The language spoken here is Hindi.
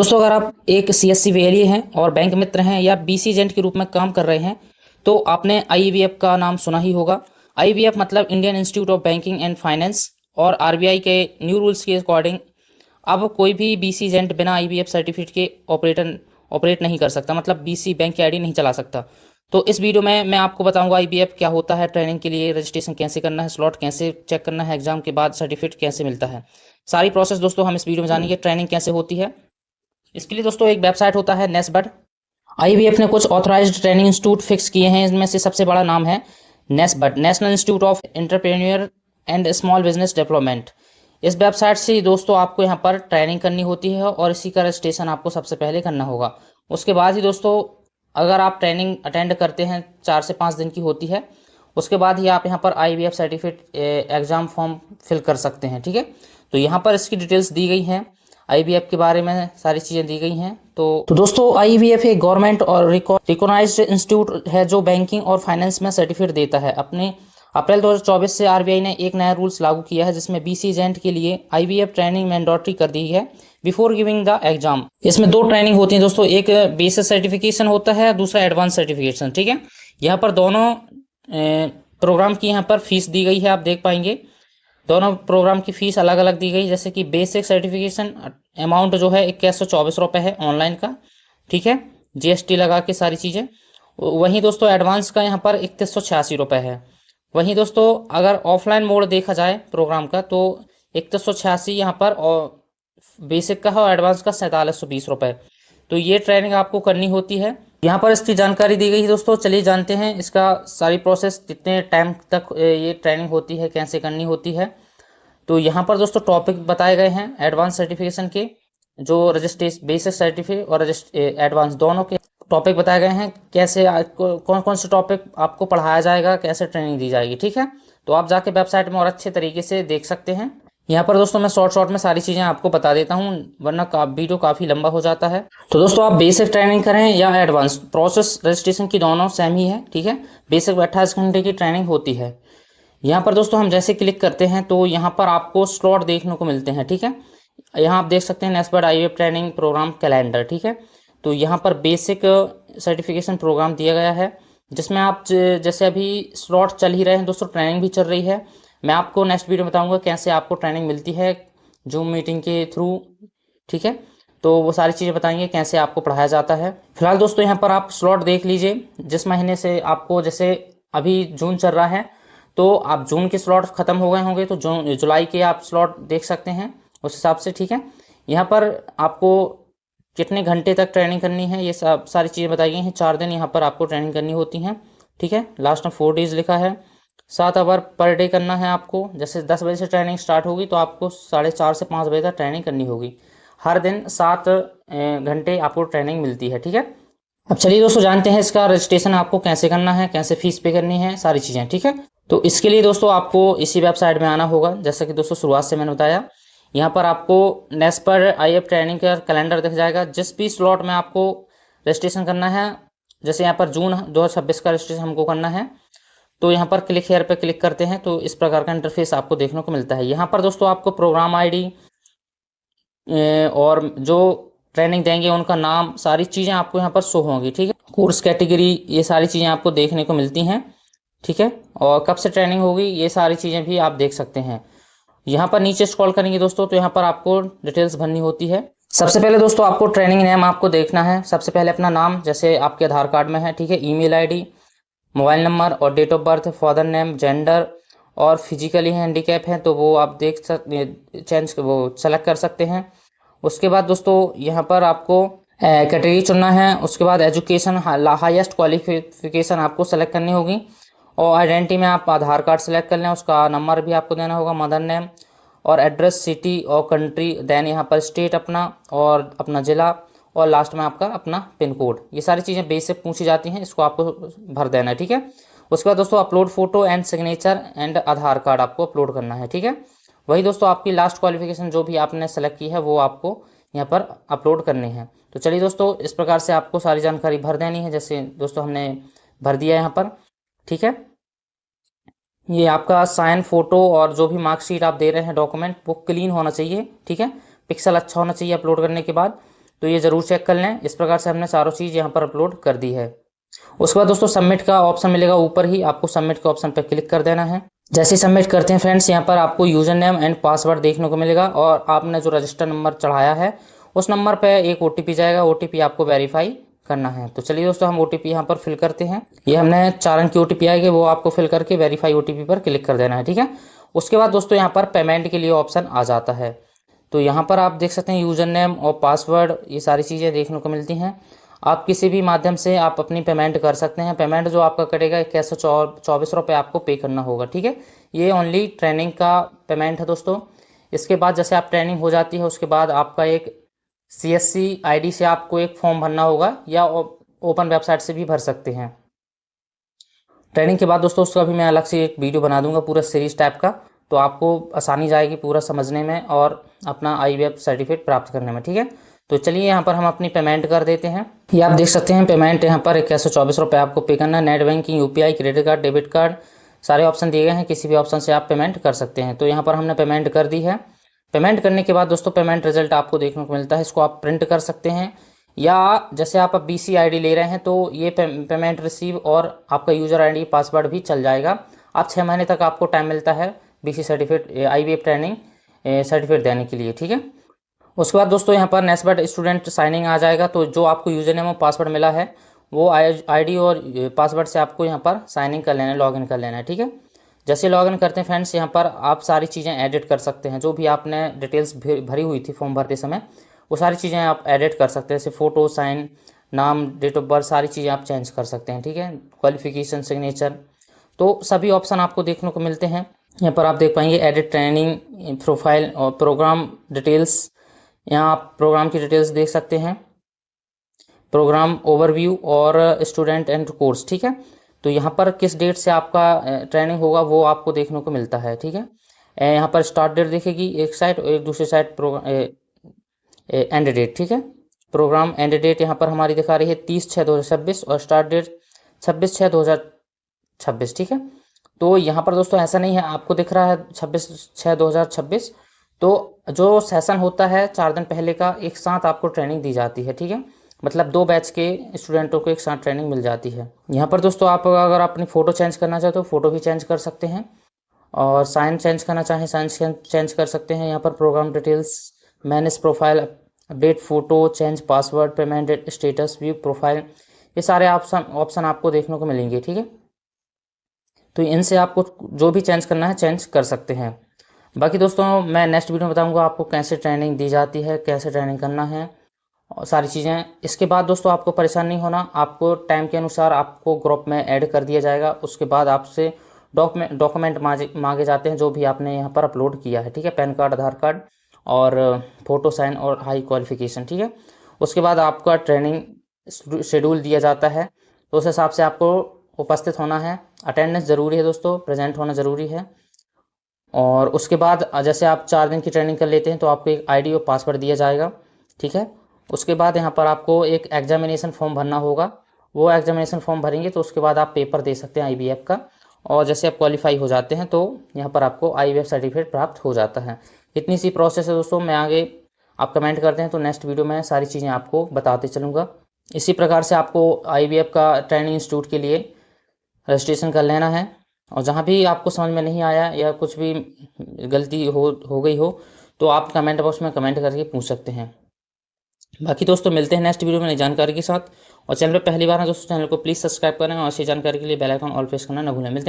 दोस्तों अगर आप एक सीएससी वेलिए हैं और बैंक मित्र हैं या बीसी एजेंट के रूप में काम कर रहे हैं तो आपने आईबीएफ का नाम सुना ही होगा। आईबीएफ मतलब Indian institute of banking and finance और आरबीआई के न्यू रूल्स के अकॉर्डिंग अब कोई भी बीसी एजेंट बिना आईबीएफ सर्टिफिकेट के ऑपरेट नहीं कर सकता, मतलब बीसी बैंक की आईडी नहीं चला सकता। तो इस वीडियो में मैं आपको बताऊंगा आईबीएफ क्या होता है, ट्रेनिंग के लिए रजिस्ट्रेशन कैसे करना है, स्लॉट कैसे चेक करना है, एग्जाम के बाद सर्टिफिकेट कैसे मिलता है। सारी प्रोसेस दोस्तों हम इस वीडियो में जानेंगे। ट्रेनिंग कैसे होती है इसके लिए दोस्तों एक वेबसाइट होता है नेस्बड। आईबीएफ ने कुछ ऑथराइज्ड ट्रेनिंग इंस्टीट्यूट फिक्स किए हैं, इनमें से सबसे बड़ा नाम है NIESBUD, national institute of entrepreneur and small business development. इस वेबसाइट से दोस्तों आपको यहाँ पर ट्रेनिंग करनी होती है और इसी का रजिस्ट्रेशन आपको सबसे पहले करना होगा। उसके बाद ही दोस्तों अगर आप ट्रेनिंग अटेंड करते हैं 4 से 5 दिन की होती है, उसके बाद ही आप यहाँ पर IBF certificate exam form fill कर सकते हैं। ठीक है, तो यहाँ पर इसकी डिटेल्स दी गई हैं, आईबीएफ के बारे में सारी चीज़ें दी गई हैं। तो दोस्तों आईबीएफ एक गवर्नमेंट और रिकॉग्नाइज्ड इंस्टीट्यूट है जो बैंकिंग और फाइनेंस में सर्टिफिकेट देता है। अपने अप्रैल 2024 से आरबीआई ने एक नया रूल्स लागू किया है जिसमें बीसी एजेंट के लिए आईबीएफ ट्रेनिंग मैंडेटरी कर दी है बिफोर गिविंग द एग्जाम। इसमें 2 ट्रेनिंग होती हैं दोस्तों, एक बेसिक सर्टिफिकेशन होता है, दूसरा एडवांस सर्टिफिकेशन। ठीक है, यहाँ पर दोनों प्रोग्राम की यहाँ पर फीस दी गई है, आप देख पाएंगे दोनों प्रोग्राम की फ़ीस अलग अलग दी गई। जैसे कि बेसिक सर्टिफिकेशन अमाउंट जो है 2124 रुपये है ऑनलाइन का। ठीक है, जीएसटी लगा के सारी चीज़ें। वहीं दोस्तों एडवांस का यहाँ पर 3186 रुपये है। वहीं दोस्तों अगर ऑफलाइन मोड देखा जाए प्रोग्राम का तो 3186 यहाँ पर, और बेसिक का है, और एडवांस का 4720 रुपये। तो ये ट्रेनिंग आपको करनी होती है। यहाँ पर इसकी जानकारी दी गई है दोस्तों। चलिए जानते हैं इसका सारी प्रोसेस, कितने टाइम तक ये ट्रेनिंग होती है, कैसे करनी होती है। तो यहाँ पर दोस्तों टॉपिक बताए गए हैं एडवांस सर्टिफिकेशन के, जो रजिस्ट्रेशन बेसिक सर्टिफिकेट और एडवांस दोनों के टॉपिक बताए गए हैं, कैसे कौन कौन से टॉपिक आपको पढ़ाया जाएगा, कैसे ट्रेनिंग दी जाएगी। ठीक है, तो आप जाके वेबसाइट में और अच्छे तरीके से देख सकते हैं। यहाँ पर दोस्तों मैं शॉर्ट में सारी चीज़ें आपको बता देता हूँ, वरना वीडियो काफ़ी लंबा हो जाता है। तो दोस्तों आप बेसिक ट्रेनिंग करें या एडवांस, प्रोसेस रजिस्ट्रेशन की दोनों सेम ही है। ठीक है, बेसिक में 28 घंटे की ट्रेनिंग होती है। यहाँ पर दोस्तों हम जैसे क्लिक करते हैं तो यहाँ पर आपको स्लॉट देखने को मिलते हैं। ठीक है, यहाँ आप देख सकते हैं नेस्बड आईबीएफ ट्रेनिंग प्रोग्राम कैलेंडर। ठीक है, तो यहाँ पर बेसिक सर्टिफिकेशन प्रोग्राम दिया गया है जिसमें आप जैसे अभी स्लॉट चल ही रहे हैं दोस्तों, ट्रेनिंग भी चल रही है। मैं आपको नेक्स्ट वीडियो में बताऊंगा कैसे आपको ट्रेनिंग मिलती है जूम मीटिंग के थ्रू। ठीक है, तो वो सारी चीज़ें बताएंगे कैसे आपको पढ़ाया जाता है। फिलहाल दोस्तों यहाँ पर आप स्लॉट देख लीजिए, जिस महीने से आपको, जैसे अभी जून चल रहा है तो आप जून के स्लॉट ख़त्म हो गए होंगे तो जून जुलाई के आप स्लॉट देख सकते हैं उस हिसाब से। ठीक है, यहाँ पर आपको कितने घंटे तक ट्रेनिंग करनी है ये सब सारी चीज़ें बताई गई हैं। 4 दिन यहाँ पर आपको ट्रेनिंग करनी होती हैं। ठीक है, लास्ट में 4 डेज़ लिखा है। 7 आवर पर डे करना है आपको। जैसे 10 बजे से ट्रेनिंग स्टार्ट होगी तो आपको 4:30 से 5 बजे तक ट्रेनिंग करनी होगी। हर दिन 7 घंटे आपको ट्रेनिंग मिलती है। ठीक है, अब चलिए दोस्तों जानते हैं इसका रजिस्ट्रेशन आपको कैसे करना है, कैसे फीस पे करनी है, सारी चीज़ें। ठीक है, तो इसके लिए दोस्तों आपको इसी वेबसाइट में आना होगा, जैसा कि दोस्तों शुरुआत से मैंने बताया। यहाँ पर आपको नेस्बड आईबीएफ ट्रेनिंग का कैलेंडर दिख जाएगा, जिस भी स्लॉट में आपको रजिस्ट्रेशन करना है। जैसे यहाँ पर जून 2026 का रजिस्ट्रेशन हमको करना है तो यहाँ पर क्लिक हेयर पे क्लिक करते हैं तो इस प्रकार का इंटरफेस आपको देखने को मिलता है। यहाँ पर दोस्तों आपको प्रोग्राम आईडी और जो ट्रेनिंग देंगे उनका नाम, सारी चीज़ें आपको यहाँ पर शो होंगी। ठीक है, कोर्स कैटेगरी, ये सारी चीज़ें आपको देखने को मिलती हैं। ठीक है, और कब से ट्रेनिंग होगी ये सारी चीज़ें भी आप देख सकते हैं। यहाँ पर नीचे स्क्रॉल करेंगे दोस्तों तो यहाँ पर आपको डिटेल्स भरनी होती है। सबसे पहले दोस्तों आपको ट्रेनिंग नेम आपको देखना है। सबसे पहले अपना नाम जैसे आपके आधार कार्ड में है। ठीक है, ईमेल आईडी, मोबाइल नंबर और date of birth, father name, gender, और फिजिकली हैंडीकैप है तो वो आप देख सकते, वो सेलेक्ट कर सकते हैं। उसके बाद दोस्तों यहाँ पर आपको कैटेगरी चुनना है। उसके बाद एजुकेशन, हाईएस्ट क्वालिफिकेशन आपको सेलेक्ट करनी होगी, और आइडेंटिटी में आप आधार कार्ड सेलेक्ट कर लें, उसका नंबर भी आपको देना होगा, मदर नेम और एड्रेस, सिटी और कंट्री, देन यहाँ पर स्टेट अपना और अपना ज़िला, और लास्ट में आपका अपना पिन कोड। ये सारी चीज़ें बेसिक पूछी जाती हैं, इसको आपको भर देना है। ठीक है, उसके बाद दोस्तों upload photo and signature and Aadhaar card आपको अपलोड करना है। ठीक है, वही दोस्तों आपकी लास्ट क्वालिफिकेशन जो भी आपने सेलेक्ट की है वो आपको यहाँ पर अपलोड करनी है। तो चलिए दोस्तों इस प्रकार से आपको सारी जानकारी भर देनी है, जैसे दोस्तों हमने भर दिया यहाँ पर। ठीक है, ये आपका साइन फोटो और जो भी मार्कशीट आप दे रहे हैं डॉक्यूमेंट, वो क्लीन होना चाहिए। ठीक है, पिक्सल अच्छा होना चाहिए अपलोड करने के बाद। तो ये ज़रूर चेक कर लें। इस प्रकार से हमने चारों चीज़ यहाँ पर अपलोड कर दी है। उसके बाद दोस्तों सबमिट का ऑप्शन मिलेगा ऊपर ही, आपको सबमिट के ऑप्शन पर क्लिक कर देना है। जैसे सबमिट करते हैं फ्रेंड्स, यहाँ पर आपको यूज़र नेम एंड पासवर्ड देखने को मिलेगा और आपने जो रजिस्टर नंबर चढ़ाया है उस नंबर पर एक OTP जाएगा। OTP आपको वेरीफाई करना है। तो चलिए दोस्तों हम OTP यहाँ पर फिल करते हैं। ये हमने 4 अंक की OTP आएगी, वो आपको फिल करके वेरीफाई OTP पर क्लिक कर देना है, ठीक है। उसके बाद दोस्तों यहाँ पर पेमेंट के लिए ऑप्शन आ जाता है। तो यहाँ पर आप देख सकते हैं यूज़र नेम और पासवर्ड, ये सारी चीज़ें देखने को मिलती हैं। आप किसी भी माध्यम से आप अपनी पेमेंट कर सकते हैं। पेमेंट जो आपका कटेगा 2124 रुपये आपको पे करना होगा, ठीक है। ये ओनली ट्रेनिंग का पेमेंट है दोस्तों। इसके बाद जैसे आप ट्रेनिंग हो जाती है उसके बाद आपका एक CSC ID से आपको एक फॉर्म भरना होगा, या ओपन वेबसाइट से भी भर सकते हैं। ट्रेनिंग के बाद दोस्तों उसका भी मैं अलग से एक वीडियो बना दूंगा पूरा सीरीज टाइप का, तो आपको आसानी जाएगी पूरा समझने में और अपना IVF सर्टिफिकेट प्राप्त करने में, ठीक है। तो चलिए यहाँ पर हम अपनी पेमेंट कर देते हैं। ये आप देख सकते हैं पेमेंट यहाँ पर 2124 रुपये आपको पे करना है। Net banking, UPI, credit card, debit card, सारे ऑप्शन दिए गए हैं। किसी भी ऑप्शन से आप पेमेंट कर सकते हैं। तो यहाँ पर हमने पेमेंट कर दी है। पेमेंट करने के बाद दोस्तों पेमेंट रिजल्ट आपको देखने को मिलता है। इसको आप प्रिंट कर सकते हैं, या जैसे आप अब BC ID ले रहे हैं तो ये पेमेंट रिसीव और आपका यूज़र ID पासवर्ड भी चल जाएगा। आप 6 महीने तक आपको टाइम मिलता है BC certificate, IVF training certificate देने के लिए, ठीक है। उसके बाद दोस्तों यहाँ पर नेक्स्ट स्टूडेंट साइनिंग आ जाएगा। तो जो आपको यूज़र नेम और पासवर्ड मिला है वो ID और पासवर्ड से आपको यहाँ पर साइनिंग कर लेना है, लॉगिन कर लेना है, ठीक है। जैसे लॉगिन करते हैं फ्रेंड्स, यहाँ पर आप सारी चीज़ें एडिट कर सकते हैं। जो भी आपने डिटेल्स भरी हुई थी फॉर्म भरते समय, वो सारी चीज़ें आप एडिट कर सकते हैं। जैसे फ़ोटो, साइन, नाम, डेट ऑफ बर्थ, सारी चीज़ें आप चेंज कर सकते हैं, ठीक है। क्वालिफिकेशन, सिग्नेचर, तो सभी ऑप्शन आपको देखने को मिलते हैं। यहाँ पर आप देख पाएंगे एडिट ट्रेनिंग प्रोफाइल और प्रोग्राम डिटेल्स। यहाँ आप प्रोग्राम की डिटेल्स देख सकते हैं, प्रोग्राम ओवरव्यू और स्टूडेंट एंड कोर्स, ठीक है। तो यहाँ पर किस डेट से आपका ट्रेनिंग होगा वो आपको देखने को मिलता है, ठीक है। यहाँ पर स्टार्ट डेट दिखेगी एक साइड और एक दूसरी साइड प्रोग्राम एंड डेट, ठीक है। प्रोग्राम एंड डेट यहाँ पर हमारी दिखा रही है 30/6/2026 और स्टार्ट डेट 26/6/2026, ठीक है। तो यहाँ पर दोस्तों ऐसा नहीं है, आपको दिख रहा है 26/6/2026। तो जो सेशन होता है 4 दिन पहले का, एक साथ आपको ट्रेनिंग दी जाती है, ठीक है। मतलब 2 बैच के स्टूडेंटों को एक साथ ट्रेनिंग मिल जाती है। यहाँ पर दोस्तों आप अगर अपनी फ़ोटो चेंज करना चाहते हो फ़ोटो भी चेंज कर सकते हैं, और साइन चेंज करना चाहें साइन चेंज कर सकते हैं। यहाँ पर program details, manage profile, update photo, change password, payment status, view profile, ये सारे ऑप्शन आपको देखने को मिलेंगे, ठीक है। तो इनसे आपको जो भी चेंज करना है चेंज कर सकते हैं। बाकी दोस्तों मैं नेक्स्ट वीडियो में बताऊंगा आपको कैसे ट्रेनिंग दी जाती है, कैसे ट्रेनिंग करना है और सारी चीज़ें। इसके बाद दोस्तों आपको परेशान नहीं होना, आपको टाइम के अनुसार आपको ग्रुप में ऐड कर दिया जाएगा। उसके बाद आपसे डॉक्यूमेंट मांगे जाते हैं जो भी आपने यहाँ पर अपलोड किया है, ठीक है। पैन कार्ड, आधार कार्ड और फ़ोटो, साइन और हाई क्वालिफिकेशन, ठीक है। उसके बाद आपका ट्रेनिंग शेड्यूल दिया जाता है, तो उस हिसाब से आपको उपस्थित होना है। अटेंडेंस ज़रूरी है दोस्तों, प्रेजेंट होना ज़रूरी है। और उसके बाद जैसे आप 4 दिन की ट्रेनिंग कर लेते हैं तो आपको एक ID और पासवर्ड दिया जाएगा, ठीक है। उसके बाद यहाँ पर आपको एक एग्जामिनेशन फॉर्म भरना होगा। वो एग्जामिनेशन फॉर्म भरेंगे तो उसके बाद आप पेपर दे सकते हैं IVF का, और जैसे आप क्वालिफाई हो जाते हैं तो यहाँ पर आपको IVF सर्टिफिकेट प्राप्त हो जाता है। इतनी सी प्रोसेस है दोस्तों। मैं आगे आप कमेंट करते हैं तो नेक्स्ट वीडियो में सारी चीज़ें आपको बताते चलूँगा। इसी प्रकार से आपको IVF का ट्रेनिंग इंस्टीट्यूट के लिए रजिस्ट्रेशन कर लेना है, और जहाँ भी आपको समझ में नहीं आया या कुछ भी गलती हो गई हो तो आप कमेंट बॉक्स में कमेंट करके पूछ सकते हैं। बाकी दोस्तों मिलते हैं नेक्स्ट वीडियो में नई जानकारी के साथ, और चैनल पर पहली बार है दोस्तों चैनल को प्लीज़ सब्सक्राइब करें और ऐसी जानकारी के लिए बेल आइकन ऑल प्रेस करना न भूलें। मिलते हैं।